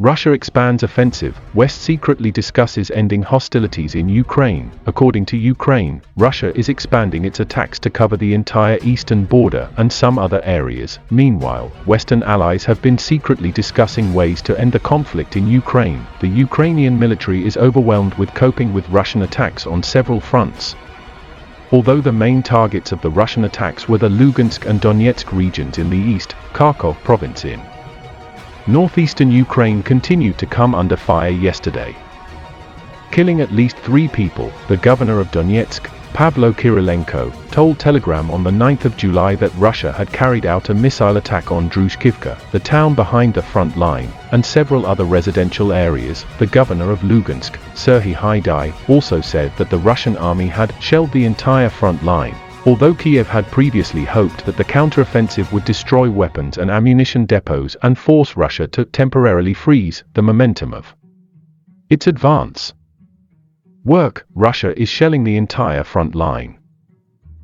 Russia expands offensive, West secretly discusses ending hostilities in Ukraine. According to Ukraine, Russia is expanding its attacks to cover the entire eastern border and some other areas. Meanwhile, Western allies have been secretly discussing ways to end the conflict in Ukraine. The Ukrainian military is overwhelmed with coping with Russian attacks on several fronts. Although the main targets of the Russian attacks were the Lugansk and Donetsk regions in the east, Kharkov province in northeastern Ukraine continued to come under fire yesterday, killing at least 3 people. The governor of Donetsk, Pavlo Kirilenko, told Telegram on the 9th of July that Russia had carried out a missile attack on Drushkivka, the town behind the front line, and several other residential areas. The governor of Lugansk, Serhiy Haidai, also said that the Russian army had shelled the entire front line, although Kiev had previously hoped that the counteroffensive would destroy weapons and ammunition depots and force Russia to temporarily freeze the momentum of its advance. Russia is shelling the entire front line.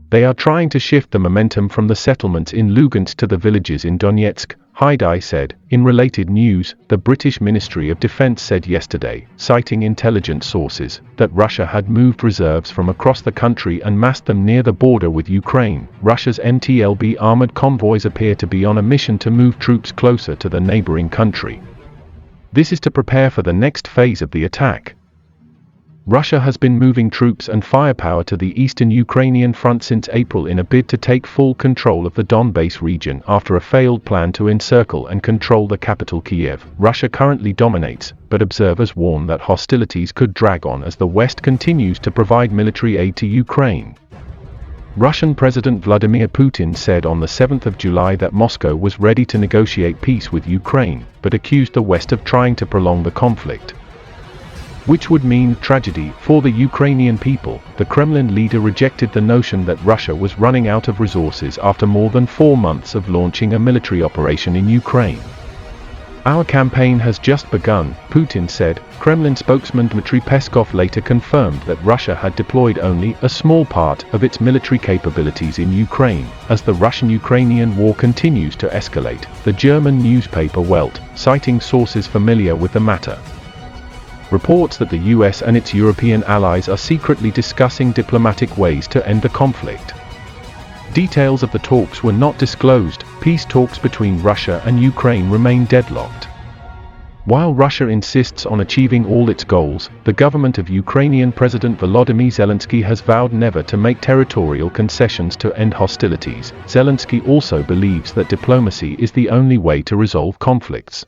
They are trying to shift the momentum from the settlements in Lugansk to the villages in Donetsk, Haidai said. In related news, the British Ministry of Defence said yesterday, citing intelligence sources, that Russia had moved reserves from across the country and massed them near the border with Ukraine. Russia's MTLB armoured convoys appear to be on a mission to move troops closer to the neighbouring country. This is to prepare for the next phase of the attack. Russia has been moving troops and firepower to the eastern Ukrainian front since April in a bid to take full control of the Donbas region after a failed plan to encircle and control the capital Kiev. Russia currently dominates, but observers warn that hostilities could drag on as the West continues to provide military aid to Ukraine. Russian President Vladimir Putin said on the 7th of July that Moscow was ready to negotiate peace with Ukraine, but accused the West of trying to prolong the conflict, which would mean tragedy for the Ukrainian people. The Kremlin leader rejected the notion that Russia was running out of resources after more than 4 months of launching a military operation in Ukraine. Our campaign has just begun, Putin said. Kremlin spokesman Dmitry Peskov later confirmed that Russia had deployed only a small part of its military capabilities in Ukraine. As the Russian-Ukrainian war continues to escalate, the German newspaper Welt, citing sources familiar with the matter, reports that the US and its European allies are secretly discussing diplomatic ways to end the conflict. Details of the talks were not disclosed. Peace talks between Russia and Ukraine remain deadlocked. While Russia insists on achieving all its goals, the government of Ukrainian President Volodymyr Zelensky has vowed never to make territorial concessions to end hostilities. Zelensky also believes that diplomacy is the only way to resolve conflicts.